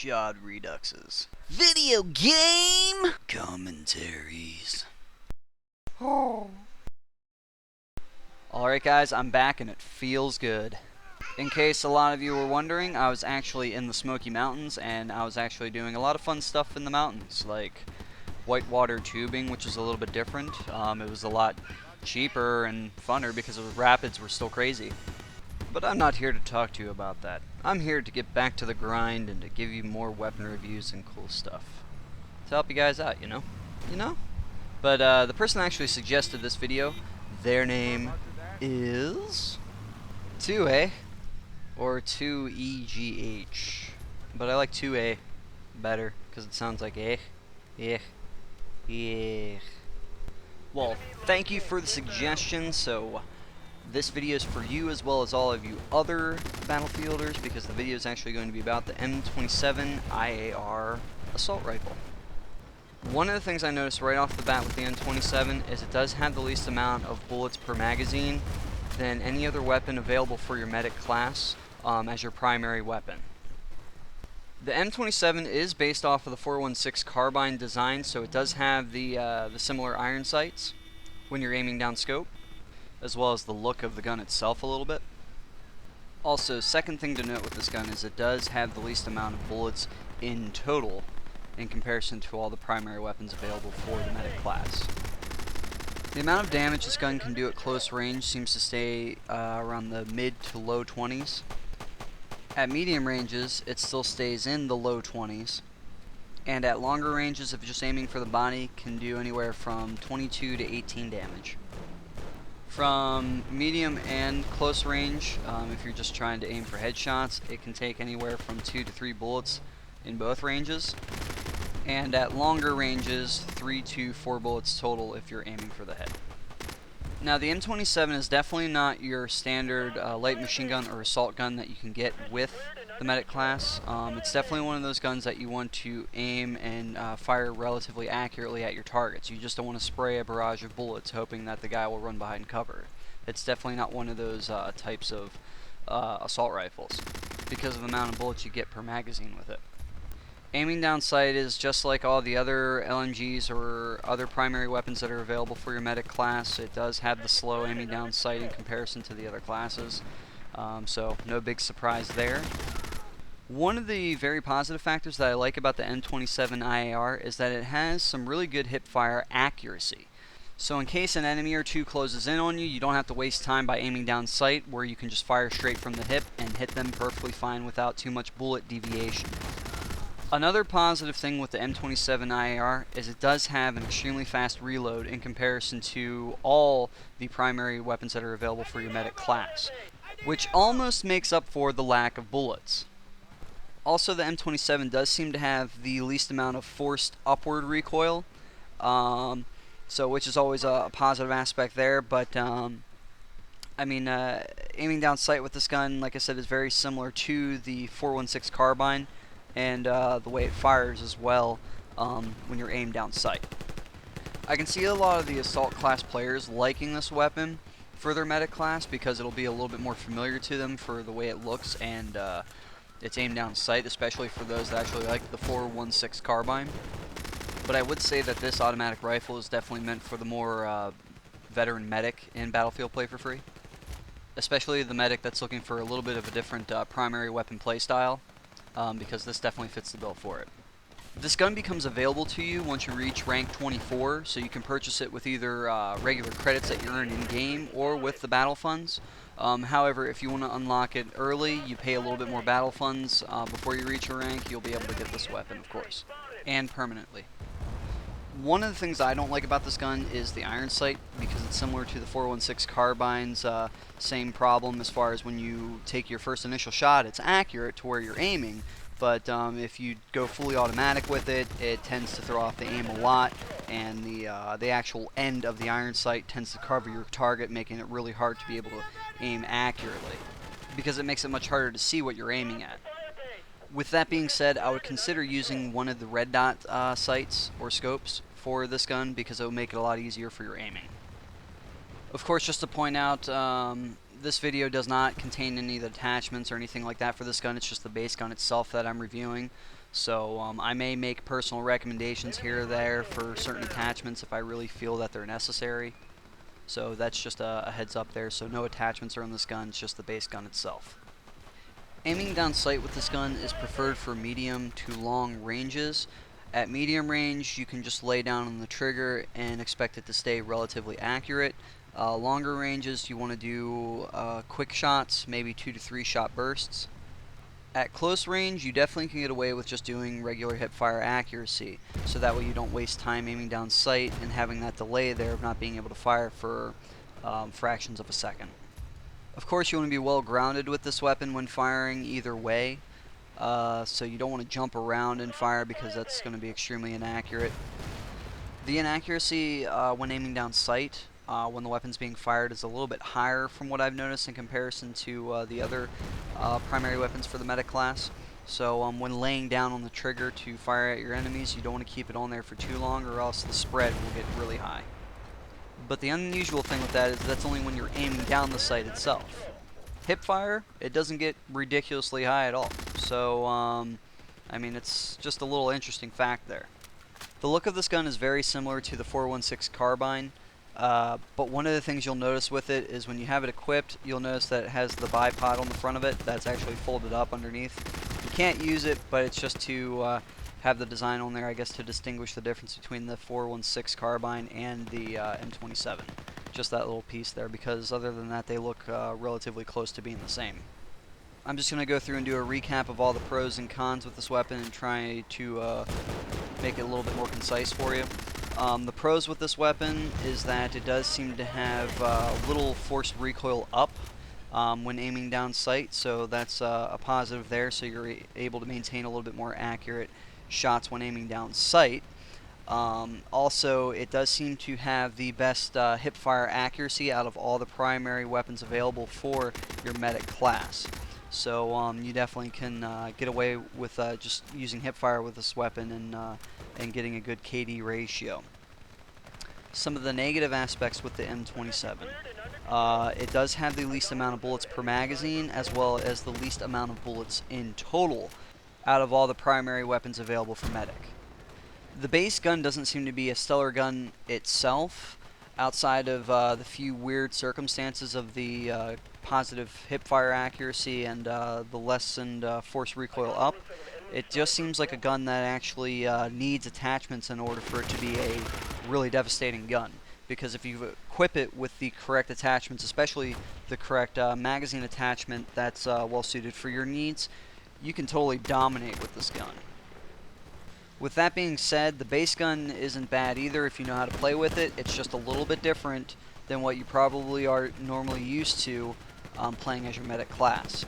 Shodredux's video game commentaries. Alright guys, I'm back and it feels good. In case a lot of you were wondering, I was actually in the Smoky Mountains and I was actually doing a lot of fun stuff in the mountains, like whitewater tubing, which is a little bit different. It was a lot cheaper and funner because the rapids were still crazy. But I'm not here to talk to you about that. I'm here to get back to the grind and to give you more weapon reviews and cool stuff. To help you guys out, you know? But the person that actually suggested this video, their name is 2A or 2EGH. But I like 2A better because it sounds like eh. Well, thank you for the suggestion. So this video is for you as well as all of you other Battlefielders, because the video is actually going to be about the M27 IAR assault rifle. One of the things I noticed right off the bat with the M27 is it does have the least amount of bullets per magazine than any other weapon available for your medic class as your primary weapon. The M27 is based off of the 416 carbine design, so it does have the similar iron sights when you're aiming down scope, as well as the look of the gun itself a little bit. Also, second thing to note with this gun is it does have the least amount of bullets in total in comparison to all the primary weapons available for the medic class. The amount of damage this gun can do at close range seems to stay around the mid to low 20s. At medium ranges, it still stays in the low 20s. And at longer ranges, if you're just aiming for the body, can do anywhere from 22 to 18 damage. From medium and close range, if you're just trying to aim for headshots, it can take anywhere from 2 to 3 bullets in both ranges. And at longer ranges, 3 to 4 bullets total if you're aiming for the head. Now the M27 is definitely not your standard light machine gun or assault gun that you can get with the medic class. It's definitely one of those guns that you want to aim and fire relatively accurately at your targets. You just don't want to spray a barrage of bullets hoping that the guy will run behind cover. It's definitely not one of those types of assault rifles because of the amount of bullets you get per magazine with it. Aiming down sight is just like all the other LMGs or other primary weapons that are available for your medic class. It does have the slow aiming down sight in comparison to the other classes, so no big surprise there. One of the very positive factors that I like about the M27 IAR is that it has some really good hip-fire accuracy. So in case an enemy or two closes in on you, you don't have to waste time by aiming down sight, where you can just fire straight from the hip and hit them perfectly fine without too much bullet deviation. Another positive thing with the M27 IAR is it does have an extremely fast reload in comparison to all the primary weapons that are available for your medic class, which almost makes up for the lack of bullets. Also, the M27 does seem to have the least amount of forced upward recoil, which is always a positive aspect there, but aiming down sight with this gun, like I said, is very similar to the 416 carbine, and the way it fires as well when you're aimed down sight. I can see a lot of the assault class players liking this weapon for their medic class because it'll be a little bit more familiar to them for the way it looks and it's aimed down sight, especially for those that actually like the 416 carbine. But I would say that this automatic rifle is definitely meant for the more veteran medic in Battlefield Play4Free, especially the medic that's looking for a little bit of a different primary weapon playstyle. Because this definitely fits the bill for it. This gun becomes available to you once you reach rank 24, so you can purchase it with either regular credits that you earn in-game or with the battle funds. However, if you want to unlock it early, you pay a little bit more battle funds before you reach your rank. You'll be able to get this weapon, of course, and permanently. One of the things I don't like about this gun is the iron sight, because it's similar to the 416 carbines. Same problem as far as when you take your first initial shot, it's accurate to where you're aiming, but if you go fully automatic with it, it tends to throw off the aim a lot, and the actual end of the iron sight tends to cover your target, making it really hard to be able to aim accurately, because it makes it much harder to see what you're aiming at. With that being said, I would consider using one of the red dot sights or scopes for this gun because it will make it a lot easier for your aiming. Of course, just to point out, this video does not contain any of the attachments or anything like that for this gun. It's just the base gun itself that I'm reviewing. So I may make personal recommendations here or there for certain attachments if I really feel that they're necessary. So that's just a heads up there. So no attachments are on this gun, it's just the base gun itself. Aiming down sight with this gun is preferred for medium to long ranges. At medium range, you can just lay down on the trigger and expect it to stay relatively accurate. Longer ranges, you want to do quick shots, maybe 2 to 3 shot bursts. At close range, you definitely can get away with just doing regular hip-fire accuracy, so that way you don't waste time aiming down sight and having that delay there of not being able to fire for fractions of a second. Of course, you want to be well grounded with this weapon when firing either way, so you don't want to jump around and fire because that's going to be extremely inaccurate. The inaccuracy when aiming down sight when the weapon's being fired is a little bit higher from what I've noticed in comparison to the other primary weapons for the medic class. So when laying down on the trigger to fire at your enemies, you don't want to keep it on there for too long or else the spread will get really high. But the unusual thing with that is that's only when you're aiming down the sight itself. Hip fire, it doesn't get ridiculously high at all. So, I mean, it's just a little interesting fact there. The look of this gun is very similar to the 416 carbine, but one of the things you'll notice with it is when you have it equipped, you'll notice that it has the bipod on the front of it that's actually folded up underneath. You can't use it, but it's just to have the design on there, I guess, to distinguish the difference between the 416 carbine and the M27. Just that little piece there, because other than that, they look relatively close to being the same. I'm just going to go through and do a recap of all the pros and cons with this weapon and try to make it a little bit more concise for you. The pros with this weapon is that it does seem to have little forced recoil up when aiming down sight, so that's a positive there, so you're able to maintain a little bit more accurate shots when aiming down sight. Also, it does seem to have the best hip fire accuracy out of all the primary weapons available for your medic class. So you definitely can get away with just using hip fire with this weapon and getting a good KD ratio. Some of the negative aspects with the M27. It does have the least amount of bullets per magazine, as well as the least amount of bullets in total out of all the primary weapons available for medic. The base gun doesn't seem to be a stellar gun itself, outside of the few weird circumstances of the positive hip-fire accuracy and the lessened force recoil up. It just seems like a gun that actually needs attachments in order for it to be a really devastating gun. Because if you equip it with the correct attachments, especially the correct magazine attachment that's well suited for your needs, you can totally dominate with this gun. With that being said, the base gun isn't bad either if you know how to play with it. It's just a little bit different than what you probably are normally used to playing as your medic class.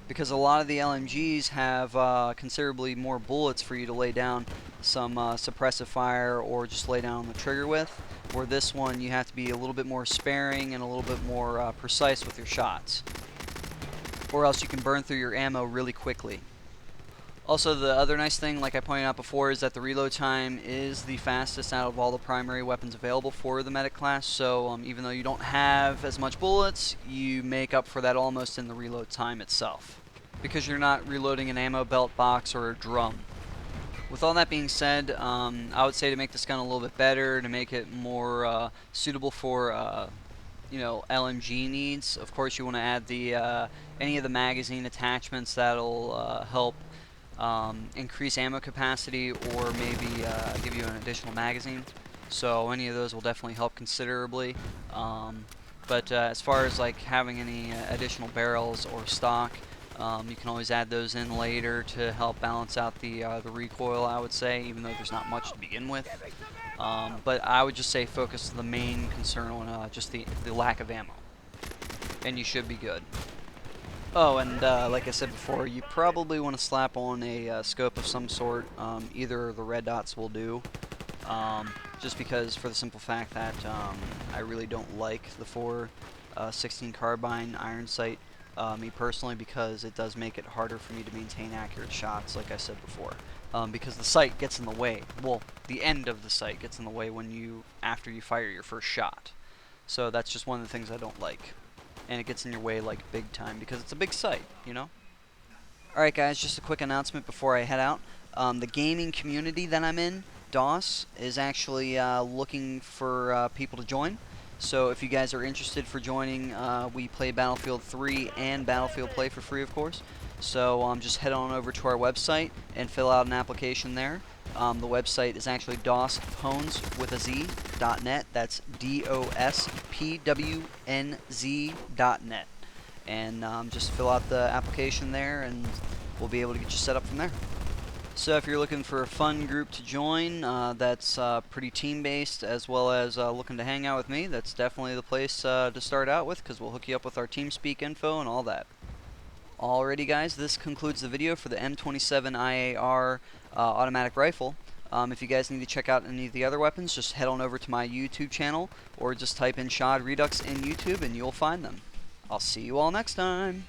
Because a lot of the LMGs have considerably more bullets for you to lay down some suppressive fire or just lay down on the trigger with, where this one you have to be a little bit more sparing and a little bit more precise with your shots, or else you can burn through your ammo really quickly. Also, the other nice thing, like I pointed out before, is that the reload time is the fastest out of all the primary weapons available for the medic class, so even though you don't have as much bullets, you make up for that almost in the reload time itself, because you're not reloading an ammo belt box or a drum. With all that being said, I would say to make this gun a little bit better, to make it more suitable for LMG needs. Of course, you want to add the any of the magazine attachments that'll help increase ammo capacity or maybe give you an additional magazine. So any of those will definitely help considerably. But as far as like having any additional barrels or stock, you can always add those in later to help balance out the recoil, I would say, even though there's not much to begin with. But I would just say focus the main concern on just the lack of ammo, and you should be good. Oh, and like I said before, you probably want to slap on a scope of some sort. Either of the red dots will do, just because for the simple fact that I really don't like the 416 carbine iron sight, me personally, because it does make it harder for me to maintain accurate shots, like I said before. Because the sight gets in the way. Well, the end of the sight gets in the way after you fire your first shot. So that's just one of the things I don't like. and it gets in your way like big time because it's a big site, you know? Alright guys, just a quick announcement before I head out. The gaming community that I'm in, DOS, is actually looking for people to join. So if you guys are interested for joining, we play Battlefield 3 and Battlefield Play for free, of course. So just head on over to our website and fill out an application there. The website is actually dospwnz.net. That's DOSPWNZ.net. And just fill out the application there, and we'll be able to get you set up from there. So if you're looking for a fun group to join that's pretty team-based, as well as looking to hang out with me, that's definitely the place to start out with, because we'll hook you up with our TeamSpeak info and all that. Alrighty guys, this concludes the video for the M27 IAR automatic rifle. If you guys need to check out any of the other weapons, just head on over to my YouTube channel, or just type in Shodredux in YouTube and you'll find them. I'll see you all next time.